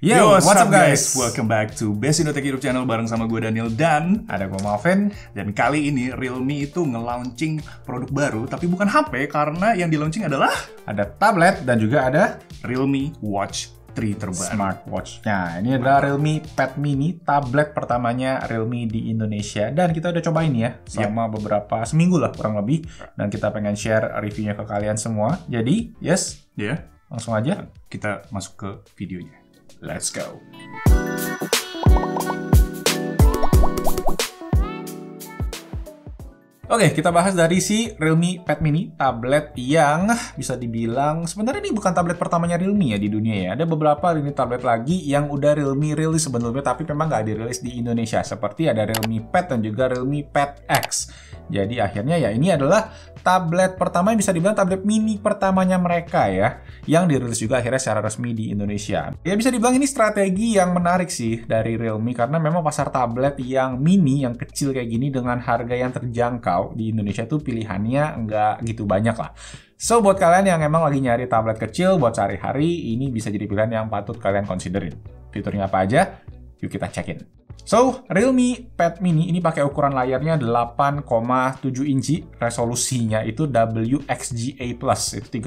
Yo, what's up guys? Welcome back to Best Indo Tech YouTube channel bareng sama gue Daniel dan Ada gue Malvin. Dan kali ini Realme itu nge-launching produk baru, tapi bukan HP karena yang di-launching adalah Ada tablet dan juga ada Realme Watch 3 terbaru. smartwatch-nya. Ini adalah Realme Pad Mini, tablet pertamanya Realme di Indonesia. Dan kita udah cobain ya, selama beberapa seminggu lah kurang lebih. Dan kita pengen share reviewnya ke kalian semua. Jadi, langsung aja Kita masuk ke videonya. Let's go. Oke, kita bahas dari si Realme Pad Mini, tablet yang bisa dibilang sebenarnya ini bukan tablet pertamanya Realme ya di dunia ya. Ada beberapa ini tablet lagi yang udah Realme rilis sebelumnya, tapi memang nggak dirilis di Indonesia. Seperti ada Realme Pad dan juga Realme Pad X. Jadi akhirnya ya ini adalah tablet pertama yang bisa dibilang tablet mini pertamanya mereka ya, yang dirilis juga akhirnya secara resmi di Indonesia. Ya bisa dibilang ini strategi yang menarik sih dari Realme karena memang pasar tablet yang mini, yang kecil kayak gini dengan harga yang terjangkau di Indonesia tuh pilihannya nggak gitu banyak lah. So buat kalian yang emang lagi nyari tablet kecil buat sehari-hari, ini bisa jadi pilihan yang patut kalian considerin. Fiturnya apa aja? Yuk kita cekin. So, Realme Pad Mini ini pakai ukuran layarnya 8,7 inci, resolusinya itu WXGA+, itu 1340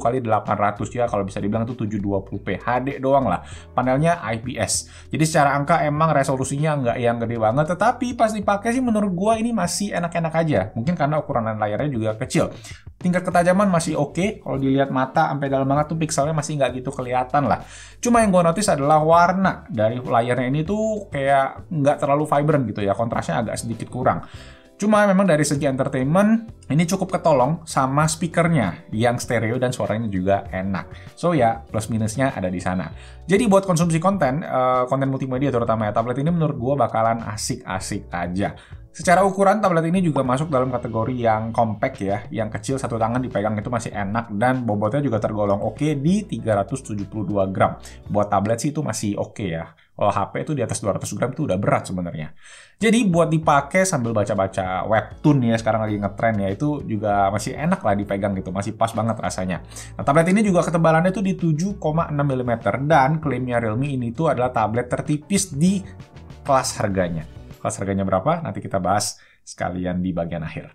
x 800 ya, kalau bisa dibilang itu 720p, HD doang lah. Panelnya IPS. Jadi secara angka emang resolusinya nggak yang gede banget, tetapi pas dipakai sih menurut gua ini masih enak-enak aja. Mungkin karena ukuran layarnya juga kecil. Tingkat ketajaman masih oke, kalau dilihat mata sampai dalam banget tuh pixelnya masih nggak gitu kelihatan lah. Cuma yang gua notice adalah warna dari layarnya ini tuh kayak nggak terlalu vibrant gitu ya, kontrasnya agak sedikit kurang. Cuma memang dari segi entertainment ini cukup ketolong sama speakernya yang stereo dan suaranya juga enak. So ya plus minusnya ada di sana. Jadi buat konsumsi konten multimedia terutama ya, tablet ini menurut gua bakalan asik-asik aja. Secara ukuran tablet ini juga masuk dalam kategori yang compact ya, yang kecil satu tangan dipegang itu masih enak dan bobotnya juga tergolong oke di 372 gram. Buat tablet sih itu masih oke ya. Kalau HP itu di atas 200 gram itu udah berat sebenarnya. Jadi buat dipakai sambil baca-baca webtoon ya, sekarang lagi ngetren ya, itu juga masih enak lah dipegang gitu, masih pas banget rasanya. Nah, tablet ini juga ketebalannya itu di 7,6 mm dan klaimnya Realme ini tuh adalah tablet tertipis di kelas harganya. Kelas harganya berapa? Nanti kita bahas sekalian di bagian akhir.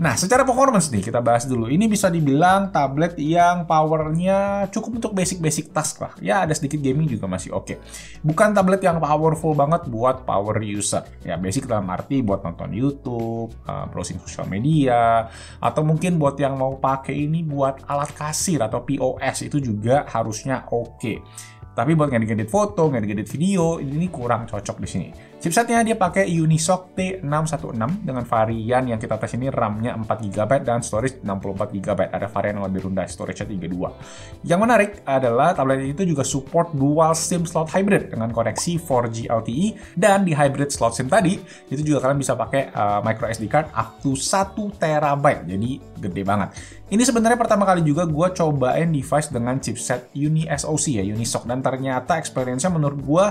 Nah, secara performance nih, kita bahas dulu. Ini bisa dibilang tablet yang powernya cukup untuk basic-basic task lah. Ya, ada sedikit gaming juga masih oke. Bukan tablet yang powerful banget buat power user. Ya, basic dalam arti buat nonton YouTube, browsing sosial media, atau mungkin buat yang mau pakai ini buat alat kasir atau POS, itu juga harusnya oke. Tapi buat ngedit-ngedit foto, ngedit-ngedit video, ini kurang cocok di sini. Chipsetnya dia pakai Unisoc T616 dengan varian yang kita tes ini RAM-nya 4GB dan storage 64GB. Ada varian yang lebih rendah, storage-nya 32. Yang menarik adalah tablet itu juga support dual SIM slot hybrid dengan koneksi 4G LTE, dan di hybrid slot SIM tadi itu juga kalian bisa pakai micro SD card up to 1TB. Jadi gede banget. Ini sebenarnya pertama kali juga gue cobain device dengan chipset UniSoC ya, Unisoc, dan ternyata experience-nya menurut gue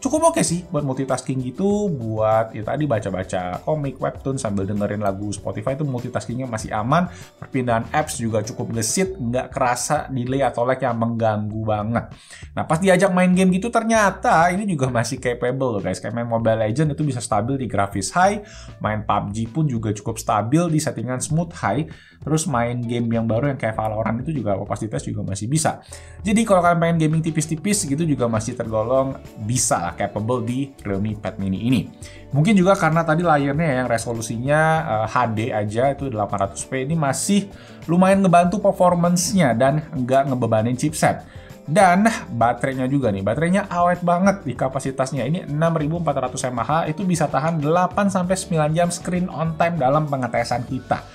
cukup oke sih buat multitasking gitu, buat ya tadi baca-baca komik, webtoon sambil dengerin lagu Spotify itu multitaskingnya masih aman, perpindahan apps juga cukup gesit, nggak kerasa delay atau lag yang mengganggu banget. Nah pas diajak main game gitu ternyata ini juga masih capable loh guys, kayak main Mobile Legends itu bisa stabil di grafis high, main PUBG pun juga cukup stabil di settingan smooth high, terus main game yang baru yang kayak Valorant itu juga opasitas juga masih bisa. Jadi kalau kalian pengen gaming tipis-tipis gitu juga masih tergolong bisa lah, capable di Realme Pad Mini ini. Mungkin juga karena tadi layarnya yang resolusinya HD aja itu 800p, ini masih lumayan ngebantu performance-nya dan nggak ngebebanin chipset. Dan baterainya juga nih, baterainya awet banget di kapasitasnya. Ini 6400 mAh, itu bisa tahan 8-9 jam screen on time dalam pengetesan kita.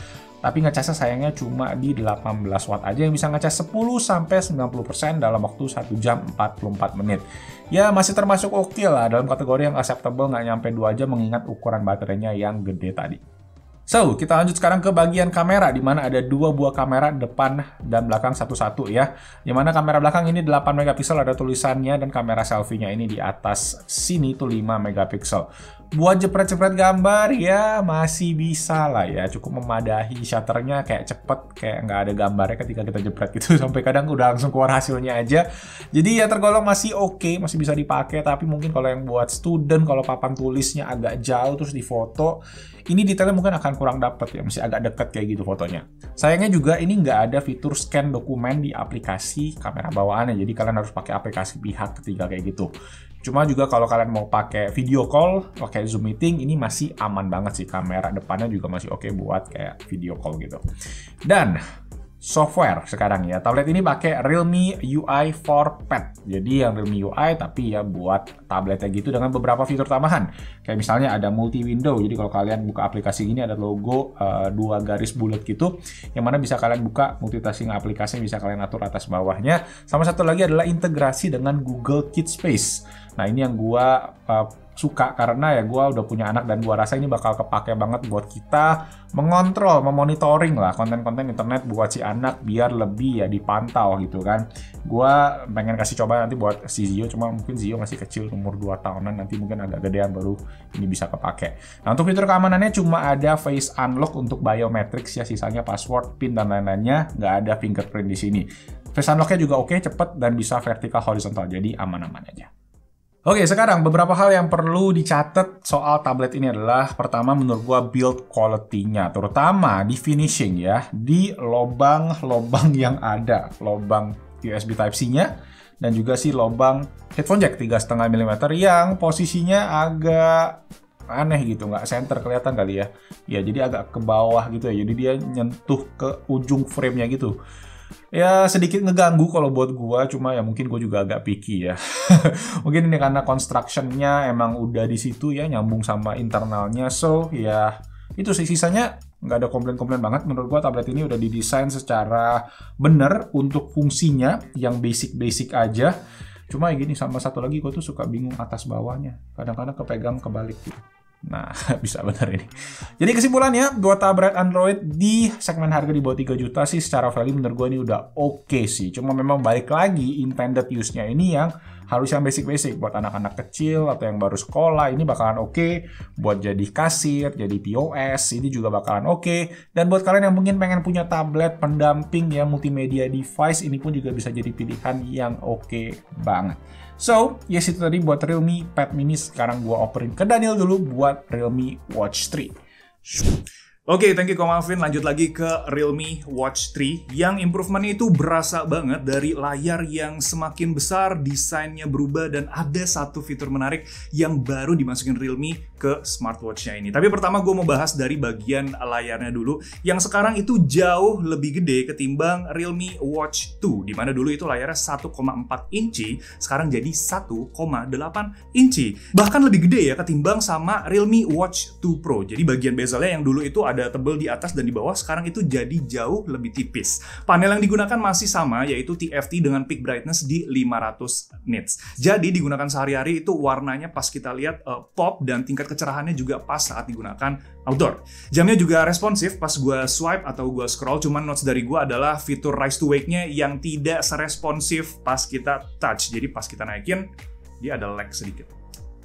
Tapi ngecasnya sayangnya cuma di 18 watt aja yang bisa ngecas 10-90% dalam waktu 1 jam 44 menit. Ya masih termasuk oke lah dalam kategori yang acceptable, nggak nyampe 2 jam mengingat ukuran baterainya yang gede tadi. So, kita lanjut sekarang ke bagian kamera, di mana ada dua buah kamera depan dan belakang satu-satu ya. Di mana kamera belakang ini 8 megapiksel, ada tulisannya, dan kamera selfie-nya ini di atas sini tuh 5 megapiksel. Buat jepret-jepret gambar ya masih bisa lah ya, cukup memadahi. Shutternya kayak cepet, kayak nggak ada gambarnya ketika kita jepret gitu, sampai kadang udah langsung keluar hasilnya aja. Jadi ya tergolong masih oke, masih bisa dipakai. Tapi mungkin kalau yang buat student, kalau papan tulisnya agak jauh terus difoto, ini detailnya mungkin akan kurang dapet ya, masih agak deket kayak gitu fotonya. Sayangnya juga ini nggak ada fitur scan dokumen di aplikasi kamera bawaannya, jadi kalian harus pakai aplikasi pihak ketiga kayak gitu. Cuma juga kalau kalian mau pakai video call, pakai Zoom meeting, ini masih aman banget sih. Kamera depannya juga masih oke buat kayak video call gitu. Dan software sekarang ya, tablet ini pakai Realme UI for Pad. Jadi yang Realme UI tapi ya buat tabletnya gitu, dengan beberapa fitur tambahan. Kayak misalnya ada multi window. Jadi kalau kalian buka aplikasi ini ada logo 2 garis bulat gitu, yang mana bisa kalian buka multitasking aplikasi, bisa kalian atur atas bawahnya. Sama satu lagi adalah integrasi dengan Google Keep Space. Nah ini yang gua suka karena ya gua udah punya anak, dan gua rasa ini bakal kepake banget buat kita mengontrol, memonitoring lah konten-konten internet buat si anak biar lebih ya dipantau gitu kan. Gua pengen kasih coba nanti buat si Zio, cuma mungkin Zio masih kecil, umur 2 tahunan, nanti mungkin agak gedean baru ini bisa kepake. Nah untuk fitur keamanannya cuma ada face unlock untuk biometrics ya, sisanya password, PIN dan lain-lainnya, nggak ada fingerprint di sini. Face unlocknya juga oke, cepet, dan bisa vertikal horizontal, jadi aman-aman aja. Oke, sekarang beberapa hal yang perlu dicatat soal tablet ini adalah, pertama menurut gua build quality-nya, terutama di finishing ya, di lobang-lobang yang ada, lobang USB Type-C-nya, dan juga si lobang headphone jack 3,5 mm yang posisinya agak aneh gitu, nggak center kelihatan kali ya. Ya, jadi agak ke bawah gitu ya, jadi dia nyentuh ke ujung frame-nya gitu. Ya sedikit ngeganggu kalau buat gua, cuma ya mungkin gua juga agak picky ya. Mungkin ini karena construction-nya emang udah di situ ya, nyambung sama internalnya. So ya itu sih, sisanya nggak ada komplain-komplain banget. Menurut gua tablet ini udah didesain secara bener untuk fungsinya yang basic-basic aja. Cuma ya gini, sama satu lagi gua tuh suka bingung atas bawahnya. Kadang-kadang kepegang kebalik gitu. Nah, bisa bener ini. Jadi kesimpulannya, buat tablet Android di segmen harga di bawah 3 juta sih secara value menurut gue ini udah oke sih. Cuma memang balik lagi, intended use-nya ini yang harus yang basic-basic. Buat anak-anak kecil atau yang baru sekolah, ini bakalan oke. Buat jadi kasir, jadi POS, ini juga bakalan oke. Dan buat kalian yang mungkin pengen punya tablet pendamping ya, multimedia device, ini pun juga bisa jadi pilihan yang oke banget. So, yes itu tadi buat Realme Pad Mini. Sekarang gua operin ke Daniel dulu buat Realme Watch 3. Oke, thank you Ko Malvin. Lanjut lagi ke Realme Watch 3 yang improvementnya itu berasa banget dari layar yang semakin besar, desainnya berubah, dan ada satu fitur menarik yang baru dimasukin Realme ke smartwatch-nya ini. Tapi pertama gue mau bahas dari bagian layarnya dulu, yang sekarang itu jauh lebih gede ketimbang Realme Watch 2, dimana dulu itu layarnya 1,4 inci, sekarang jadi 1,8 inci. Bahkan lebih gede ya ketimbang sama Realme Watch 2 Pro. Jadi bagian bezelnya yang dulu itu ada tebel di atas dan di bawah, sekarang itu jadi jauh lebih tipis. Panel yang digunakan masih sama, yaitu TFT dengan peak brightness di 500 nits. Jadi digunakan sehari-hari itu warnanya pas kita lihat pop, dan tingkat kecerahannya juga pas saat digunakan outdoor. Jamnya juga responsif pas gue swipe atau gue scroll, cuman notes dari gue adalah fitur rise to wake-nya yang tidak seresponsif pas kita touch. Jadi pas kita naikin, dia ada lag sedikit.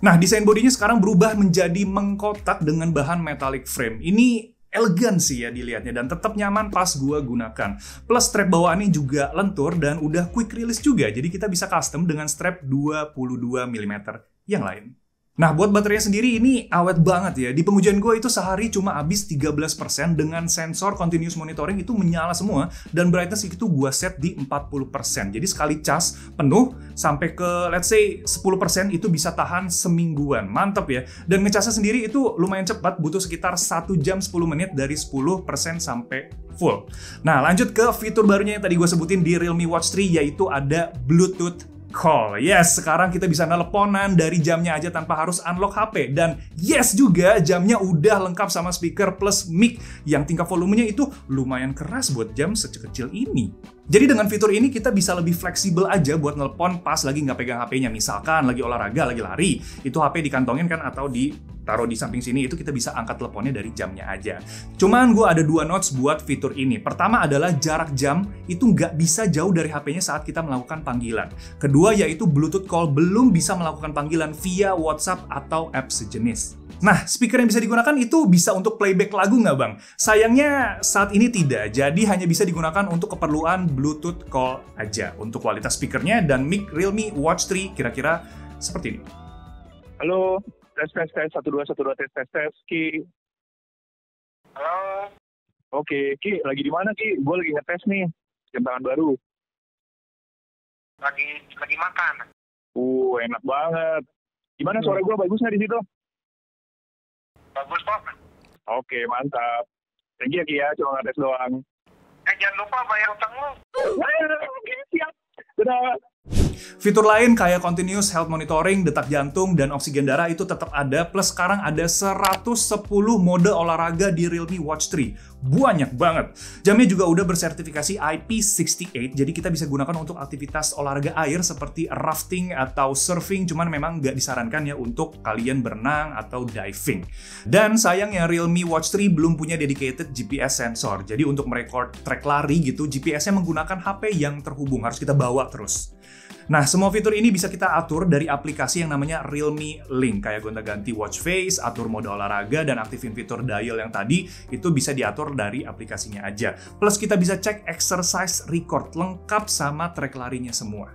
Nah, desain bodinya sekarang berubah menjadi mengkotak dengan bahan metallic frame. Ini elegan sih ya dilihatnya, dan tetap nyaman pas gua gunakan. Plus strap bawaannya juga lentur dan udah quick release juga, jadi kita bisa custom dengan strap 22 mm yang lain. Nah, buat baterainya sendiri ini awet banget ya. Di pengujian gue itu sehari cuma habis 13%, dengan sensor continuous monitoring itu menyala semua, dan brightness itu gue set di 40%. Jadi sekali cas penuh sampai ke let's say 10% itu bisa tahan semingguan. Mantap ya. Dan ngecasnya sendiri itu lumayan cepat, butuh sekitar 1 jam 10 menit dari 10% sampai full. Nah, lanjut ke fitur barunya yang tadi gue sebutin di Realme Watch 3, yaitu ada Bluetooth call. Yes, sekarang kita bisa nelponan dari jamnya aja tanpa harus unlock HP. Dan yes juga, jamnya udah lengkap sama speaker plus mic yang tingkat volumenya itu lumayan keras buat jam sekecil ini. Jadi dengan fitur ini kita bisa lebih fleksibel aja buat nelpon pas lagi nggak pegang HP-nya. Misalkan lagi olahraga, lagi lari, itu HP dikantongin kan atau di taruh di samping sini, itu kita bisa angkat teleponnya dari jamnya aja. Cuman gue ada 2 notes buat fitur ini. Pertama adalah jarak jam itu nggak bisa jauh dari HP-nya saat kita melakukan panggilan. Kedua yaitu Bluetooth call belum bisa melakukan panggilan via WhatsApp atau app sejenis. Nah, speaker yang bisa digunakan itu bisa untuk playback lagu nggak bang? Sayangnya saat ini tidak, jadi hanya bisa digunakan untuk keperluan Bluetooth call aja. Untuk kualitas speakernya dan mic Realme Watch 3 kira-kira seperti ini. Halo, tes 1 2 1 2 tes Ki. Halo, Oke, Ki, lagi di mana Ki? Gue lagi ngetes nih, jam tangan baru. lagi makan. Enak banget. Gimana suara gue bagus nggak di situ? Bagus kok. Oke, mantap. Thank you Ki ya, cuma ngetes doang. Jangan lupa bayar utang lu. Oke, siap. Dadah. Fitur lain kayak continuous health monitoring, detak jantung, dan oksigen darah itu tetap ada. Plus sekarang ada 110 mode olahraga di Realme Watch 3. Banyak banget. Jamnya juga udah bersertifikasi IP68, jadi kita bisa gunakan untuk aktivitas olahraga air seperti rafting atau surfing, cuman memang nggak disarankan ya untuk kalian berenang atau diving. Dan sayangnya Realme Watch 3 belum punya dedicated GPS sensor, jadi untuk merekord track lari gitu, GPS-nya menggunakan HP yang terhubung, harus kita bawa terus. Nah, semua fitur ini bisa kita atur dari aplikasi yang namanya Realme Link. Kayak gonta-ganti watch face, atur mode olahraga, dan aktifin fitur dial yang tadi, itu bisa diatur dari aplikasinya aja. Plus kita bisa cek exercise record, lengkap sama track larinya semua.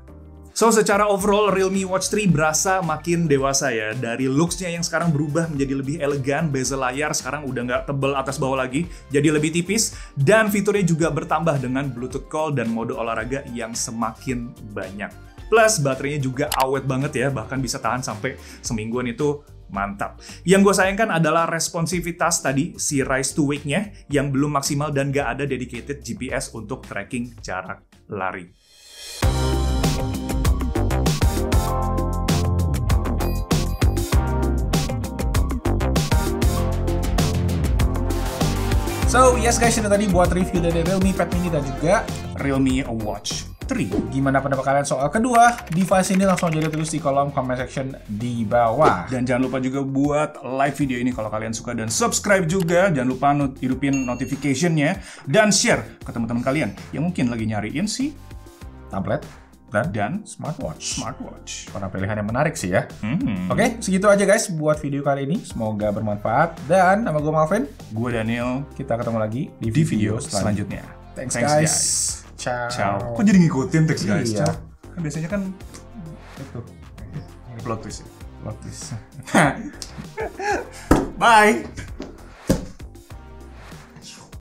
So, secara overall Realme Watch 3 berasa makin dewasa ya. Dari looks-nya yang sekarang berubah menjadi lebih elegan, bezel layar sekarang udah nggak tebel atas bawah lagi, jadi lebih tipis, dan fiturnya juga bertambah dengan Bluetooth call dan mode olahraga yang semakin banyak. Plus baterainya juga awet banget ya, bahkan bisa tahan sampai semingguan, itu mantap. Yang gue sayangkan adalah responsivitas tadi, si Rise to Wake-nya yang belum maksimal dan gak ada dedicated GPS untuk tracking jarak lari. So, yes guys, ini tadi buat review dari Realme Pad Mini dan juga Realme Watch 3. gimana pendapat kalian soal kedua device ini, langsung aja tulis di kolom comment section di bawah. Dan jangan lupa juga buat like video ini kalau kalian suka, dan subscribe juga. Jangan lupa hidupin notification-nya dan share ke teman-teman kalian yang mungkin lagi nyariin si Tablet dan smartwatch. Karena pilihan yang menarik sih ya. Oke, segitu aja guys buat video kali ini. Semoga bermanfaat. Dan nama gue Malvin. Gue Daniel. Kita ketemu lagi di video selanjutnya. Thanks guys. Ciao. Kok jadi ngikutin teks guys? Iya. Kan biasanya kan Itu. plot twist ya. Plot twist. Bye.